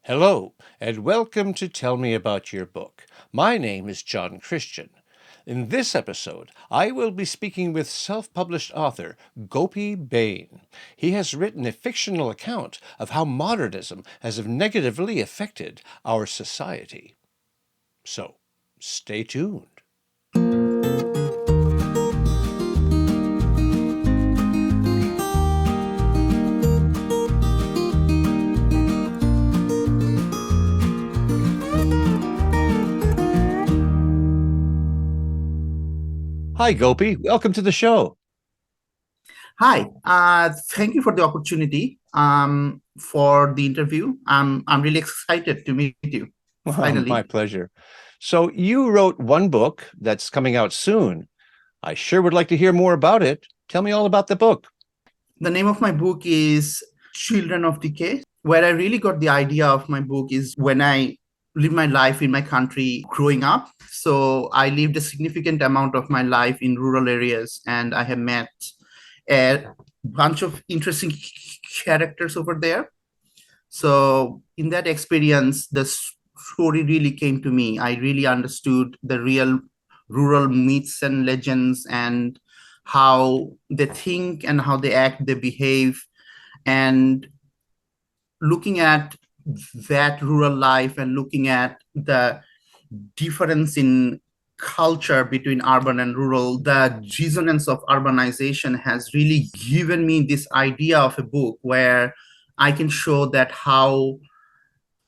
Hello, and welcome to Tell Me About Your Book. My name is John Christian. In this episode, I will be speaking with self-published author Gopi Bain. He has written a fictional account of how modernism has negatively affected our society. So, stay tuned. Hi, Gopi. Welcome to the show. Hi, thank you for the opportunity for the interview. I'm really excited to meet you Well, my finally. pleasure. So, you wrote one book that's coming out soon. I sure would like to hear more about it. Tell me all about the book. The name of my book is Children of Decay. Where I really got the idea of my book is when I lived my life in my country growing up. So I lived a significant amount of my life in rural areas, and I have met a bunch of interesting characters over there. So in that experience, the story really came to me. I really understood the real rural myths and legends and how they think and how they act, they behave. And looking at that rural life and looking at the difference in culture between urban and rural, the resonance of urbanization has really given me this idea of a book where I can show that how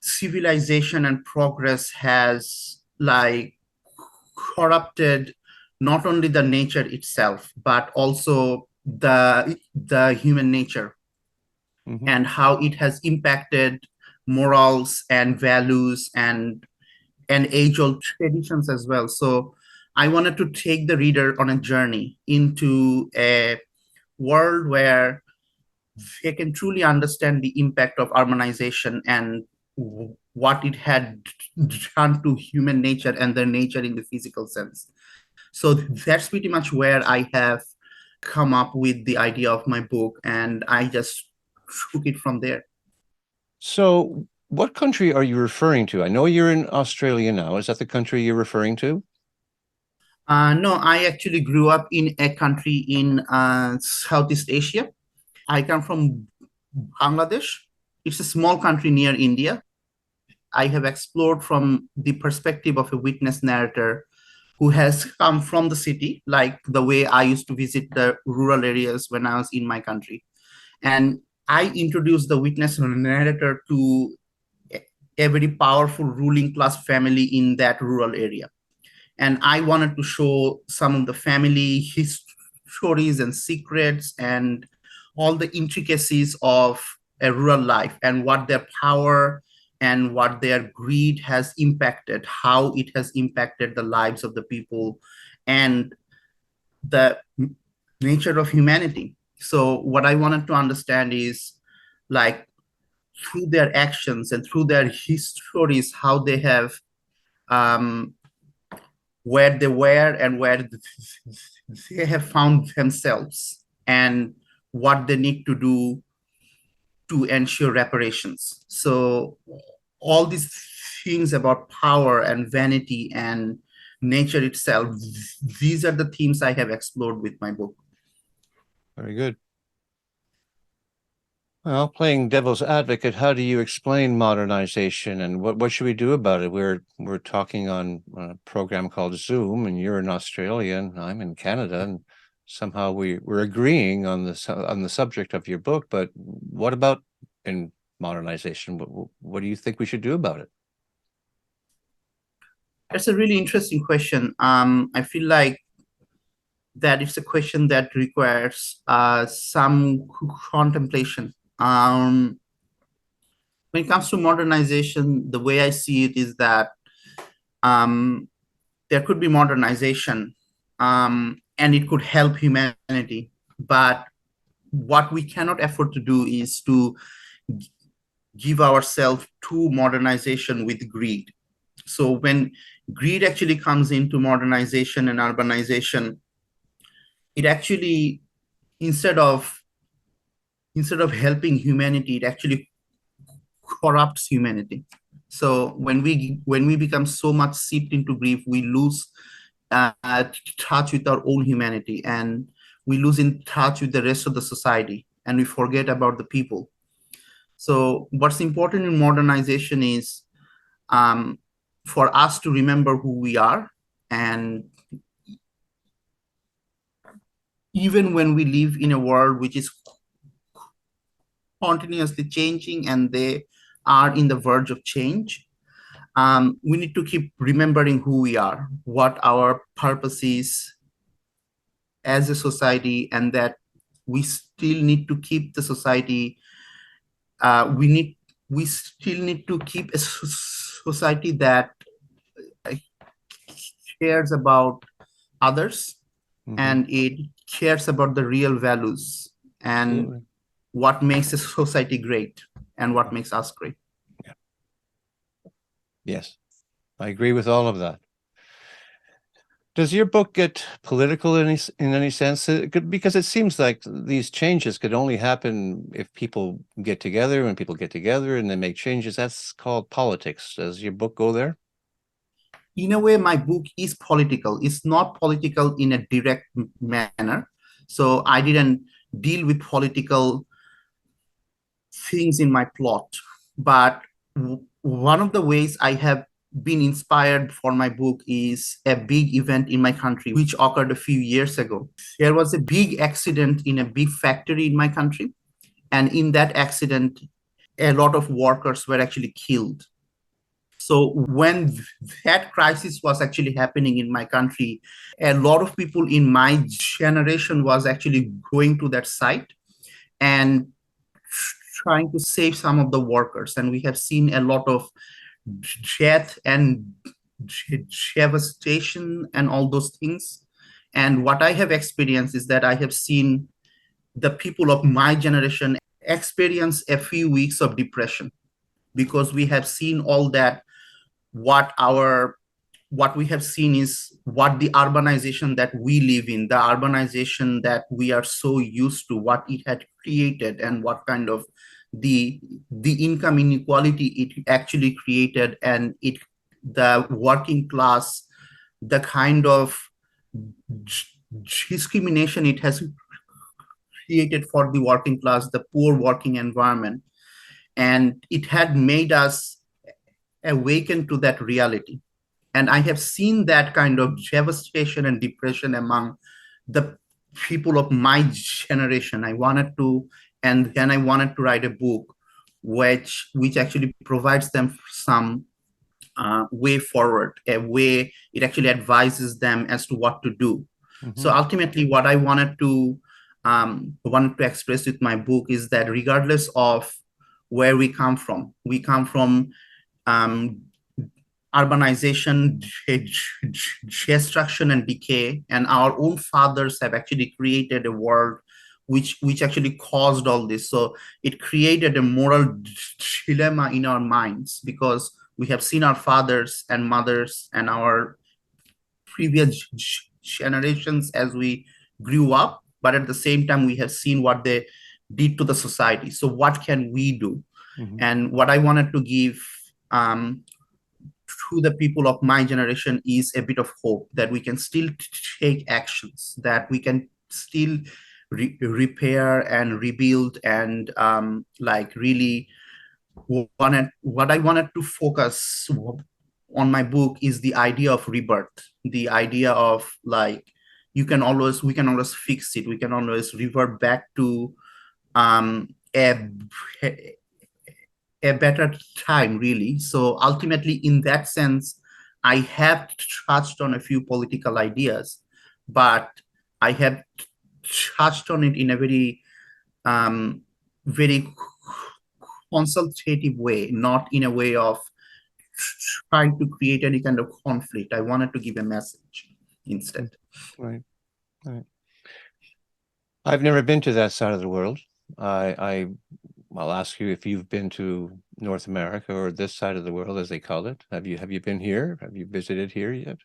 civilization and progress has like corrupted not only the nature itself but also the human nature, Mhm. and how it has impacted morals and values and age-old traditions as well. So I wanted to take the reader on a journey into a world where they can truly understand the impact of urbanization and what it had done to human nature and their nature in the physical sense. So that's pretty much where I have come up with the idea of my book, and I just took it from there. So, what country are you referring to? I know you're in Australia now. Is that the country you're referring to? No, I actually grew up in a country in Southeast Asia. I come from Bangladesh. It's a small country near India. I have explored from the perspective of a witness narrator who has come from the city, like the way I used to visit the rural areas when I was in my country. And I introduced the witness narrator to a very powerful ruling class family in that rural area. And I wanted to show some of the family stories and secrets and all the intricacies of a rural life and what their power and what their greed has impacted, how it has impacted the lives of the people and the nature of humanity. So what I wanted to understand is like through their actions and through their histories, how they have um, where they were and where they have found themselves and what they need to do to ensure reparations. So all these things about power and vanity and nature itself, these are the themes I have explored with my book. Very good. Well, playing devil's advocate, how do you explain modernization and what should we do about it? We're talking on a program called Zoom, and you're in Australia and I'm in Canada, and somehow we're agreeing on the subject of your book. But what about in modernization? What do you think we should do about it? That's a really interesting question. I feel like that it's a question that requires some contemplation. When it comes to modernization, the way I see it is that um, there could be modernization and it could help humanity. But what we cannot afford to do is to give ourselves to modernization with greed. So when greed actually comes into modernization and urbanization, it actually instead of instead of helping humanity, it actually corrupts humanity. So when we become so much seeped into grief, we lose touch with our own humanity, and we lose in touch with the rest of the society, and we forget about the people. So what's important in modernization is um, for us to remember who we are, and even when we live in a world which is continuously changing and they are in the verge of change, we need to keep remembering who we are, what our purpose is as a society, and that we still need to keep the society. We still need to keep a society that uh, cares about others, Mm-hmm. and it cares about the real values and Absolutely. what makes a society great and what makes us great. Yeah. Yes, I agree with all of that. Does your book get political in any sense? Because it seems like these changes could only happen if people get together. When people get together and they make changes, that's called politics. Does your book go there? In a way, my book is political. It's not political in a direct manner. So I didn't deal with political things in my plot. But one of the ways I have been inspired for my book is a big event in my country, which occurred a few years ago. There was a big accident in a big factory in my country. And in that accident, a lot of workers were actually killed. So when that crisis was actually happening in my country, a lot of people in my generation was actually going to that site and trying to save some of the workers. And we have seen a lot of death and devastation and all those things. And what I have experienced is that I have seen the people of my generation experience a few weeks of depression, because we have seen all that. What we have seen is what the urbanization that we live in, the urbanization that we are so used to, what it had created, and what kind of the income inequality it actually created, and the working class, the kind of discrimination it has created for the working class, the poor working environment, and it had made us awaken to that reality. And I have seen that kind of devastation and depression among the people of my generation. And then I wanted to write a book which actually provides them some way forward, a way it actually advises them as to what to do. So Mm-hmm. ultimately, what I wanted to express with my book is that regardless of where we come from um, urbanization, destruction, and decay, and our own fathers have actually created a world which actually caused all this. So it created a moral dilemma in our minds, because we have seen our fathers and mothers and our previous generations as we grew up, but at the same time we have seen what they did to the society. So what can we do? Mm-hmm. And what I wanted to give um, to the people of my generation is a bit of hope that we can still take actions, that we can still repair and rebuild, and like really what I wanted to focus on my book is the idea of rebirth, the idea of like we can always fix it, we can always revert back to um, a a better time, really. So ultimately, in that sense, I have touched on a few political ideas, but I have touched on it in a um, very consultative way, not in a way of trying to create any kind of conflict. I wanted to give a message instead. Right. Right. I've never been to that side of the world. I'll ask you if you've been to North America, or this side of the world, as they call it. Have you been here? Have you visited here yet?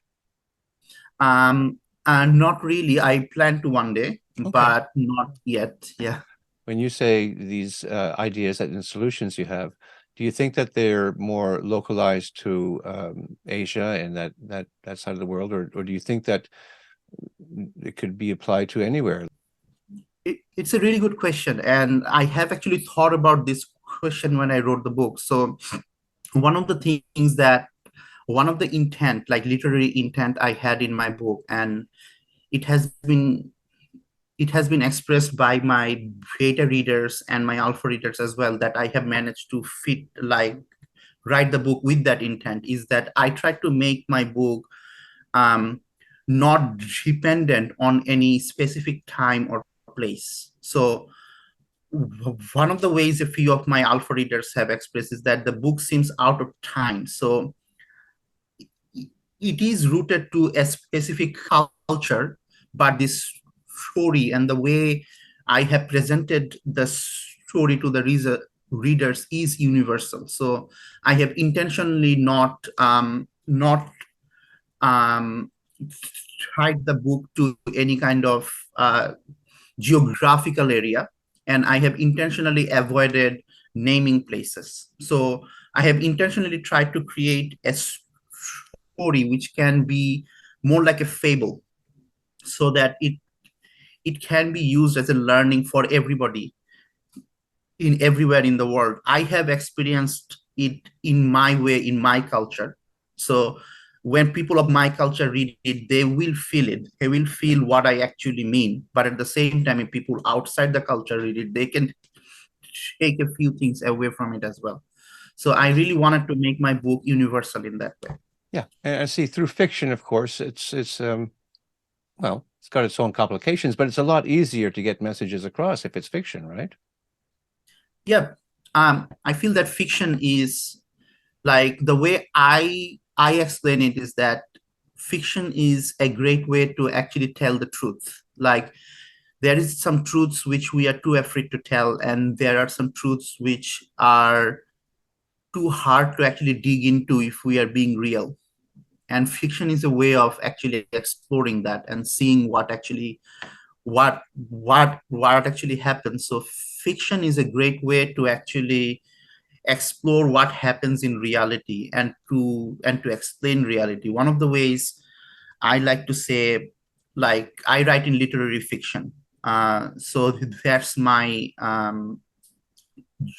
And not really. I plan to one day, Okay. but not yet. Yeah. When you say these ideas and solutions you have, Do you think that they're more localized to Asia and that side of the world, or do you think that it could be applied to anywhere? It's a really good question, and I have actually thought about this question when I wrote the book. So one of the things that one of the intent, like literary intent I had in my book, and it has been it has been expressed by my beta readers and my alpha readers as well, that I have managed to fit, like, write the book with that intent, is that I try to make my book um, not dependent on any specific time or place. So one of the ways a few of my alpha readers have expressed is that the book seems out of time. So it is rooted to a specific culture, but this story and the way I have presented the story to the readers is universal. So I have intentionally not tied the book to any kind of geographical area, and I have intentionally avoided naming places. So I have intentionally tried to create a story which can be more like a fable, so that it can be used as a learning for everybody in everywhere in the world. I have experienced it in my way, in my culture. So when people of my culture read it, they will feel it. They will feel what I actually mean. But at the same time, if people outside the culture read it, they can take a few things away from it as well. So I really wanted to make my book universal in that way. Yeah, and see, through fiction, of course, it's well, it's got its own complications, but it's a lot easier to get messages across if it's fiction, right? Yeah. I feel that fiction is, like, the way I explain it is that fiction is a great way to actually tell the truth. Like, there is some truths which we are too afraid to tell, and there are some truths which are too hard to actually dig into if we are being real. And fiction is a way of actually exploring that and seeing what actually happens. So fiction is a great way to actually explore what happens in reality, and to explain reality. One of the ways I like to say, like, I write in literary fiction. So that's my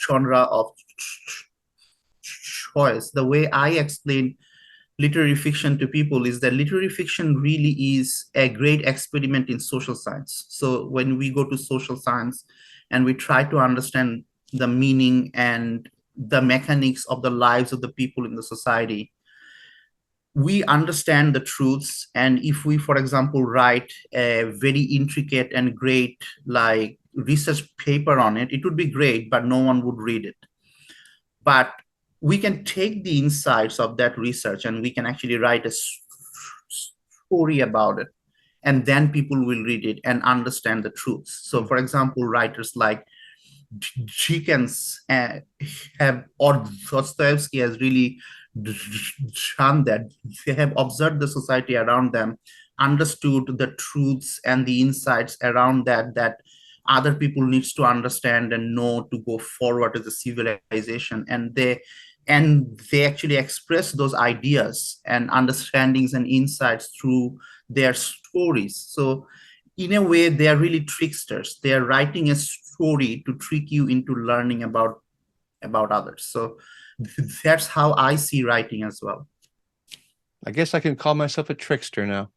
genre of choice. The way I explain literary fiction to people is that literary fiction really is a great experiment in social science. So when we go to social science and we try to understand the meaning and the mechanics of the lives of the people in the society, we understand the truths. And if we, for example, write a very intricate and great, like, research paper on it, it would be great, but no one would read it. But we can take the insights of that research and we can actually write a story about it, and then people will read it and understand the truths. So for example, writers like Dickens have, or Dostoevsky has really done that. They have observed the society around them, understood the truths and the insights around that other people needs to understand and know to go forward as a civilization. And they actually express those ideas and understandings and insights through their stories. So in a way, they are really tricksters. They are writing a story to trick you into learning about others. So that's how I see writing as well. I guess I can call myself a trickster now.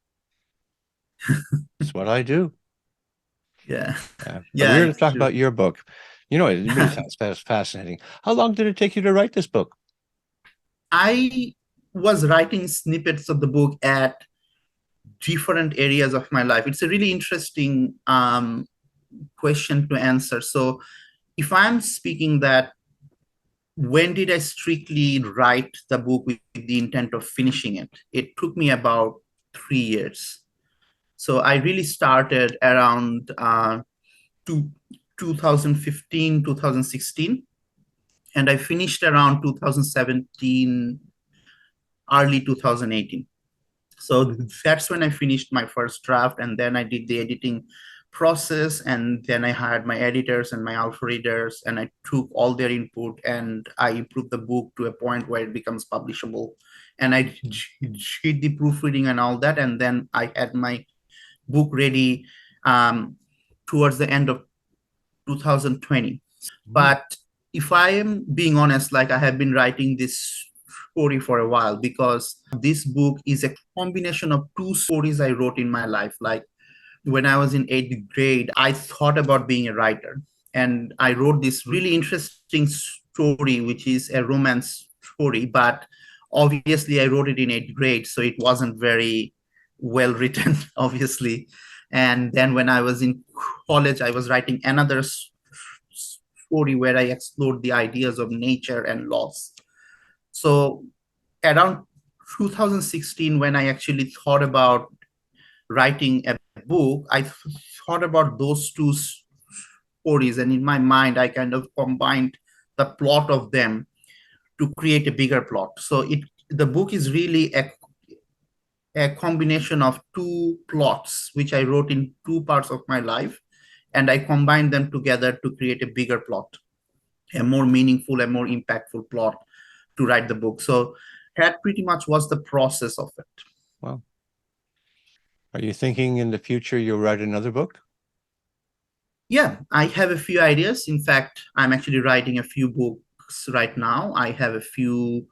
It's what I do. Yeah. But we're Yeah, here to it's talk true. about your book. You know, it really sounds fascinating. How long did it take you to write this book? I was writing snippets of the book at different areas of my life. It's a really interesting question to answer. So if I'm speaking that, when did I strictly write the book with the intent of finishing it? It took me about 3 years. So I really started around two, 2015, 2016, and I finished around 2017, early 2018. So that's when I finished my first draft, and then I did the editing process, and then I hired my editors and my alpha readers, and I took all their input and I improved the book to a point where it becomes publishable. And I did the proofreading and all that, and then I had my book ready um, towards the end of 2020. Mm. But if I am being honest, like I have been writing this story for a while, because this book is a combination of two stories I wrote in my life. Like when I was in eighth grade, I thought about being a writer. And I wrote this really interesting story, which is a romance story. But obviously, I wrote it in eighth grade, so it wasn't very well written, obviously. And then when I was in college, I was writing another story where I explored the ideas of nature and loss. So around 2016, when I actually thought about writing a book, I thought about those two stories, and in my mind, I kind of combined the plot of them to create a bigger plot. So the book is really a combination of two plots, which I wrote in two parts of my life, and I combined them together to create a bigger plot, a more meaningful, a more impactful plot to write the book. So that pretty much was the process of it. Well, are you thinking in the future you'll write another book? Yeah, I have a few ideas. In fact, I'm actually writing a few books right now. I have a few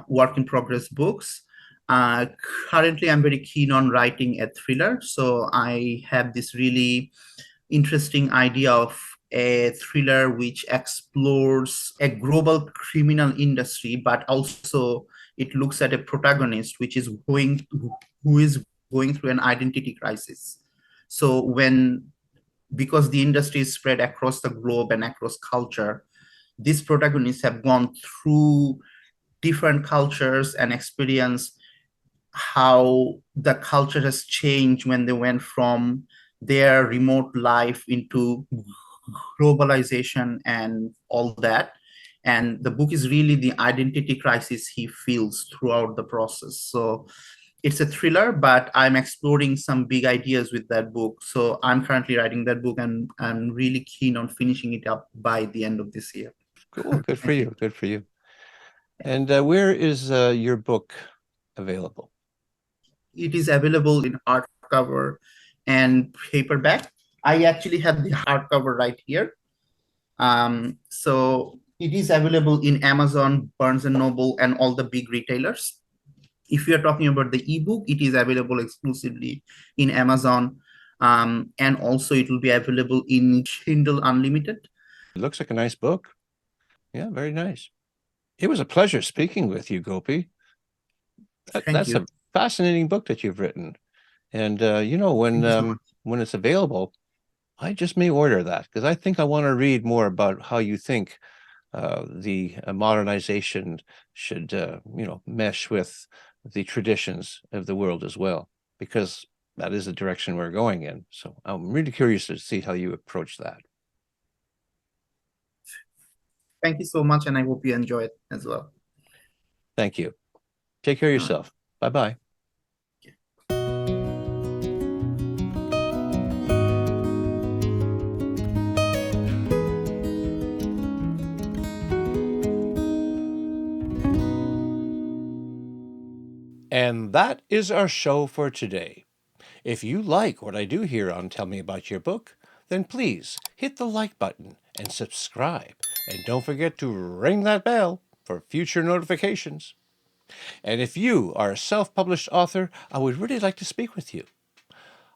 work in progress books. Uh, Currently, I'm very keen on writing a thriller. So I have this really interesting idea of a thriller which explores a global criminal industry, but also it looks at a protagonist which is going who is going through an identity crisis. So when because the industry is spread across the globe and across culture, these protagonists have gone through different cultures and experience how the culture has changed when they went from their remote life into globalization and all that. And the book is really the identity crisis he feels throughout the process. So it's a thriller, but I'm exploring some big ideas with that book. So I'm currently writing that book, and I'm really keen on finishing it up by the end of this year. Cool. Good for Thank you. you. Good for you. And where is your book available? It is available in hardcover and paperback. I actually have the hardcover right here. So it is available in Amazon, Barnes and Noble, and all the big retailers. If you're talking about the ebook, it is available exclusively in Amazon. And also it will be available in Kindle Unlimited. It looks like a nice book. Yeah, very nice. It was a pleasure speaking with you, Gopi. Thank That's you. a fascinating book that you've written. And Thank you so much. when it's available, I just may order that because I think I want to read more about how you think the modernization should, mesh with the traditions of the world as well, because that is the direction we're going in. So I'm really curious to see how you approach that. Thank you so much, and I hope you enjoy it as well. Thank you. Take care of All right. yourself. Bye-bye. And that is our show for today. If you like what I do here on Tell Me About Your Book, then please hit the like button and subscribe. And don't forget to ring that bell for future notifications. And if you are a self-published author, I would really like to speak with you.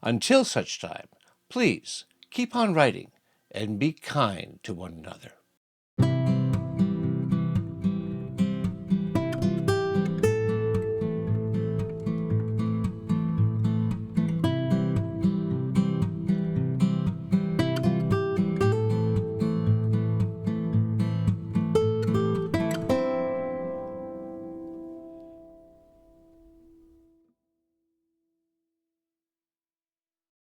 Until such time, please keep on writing and be kind to one another.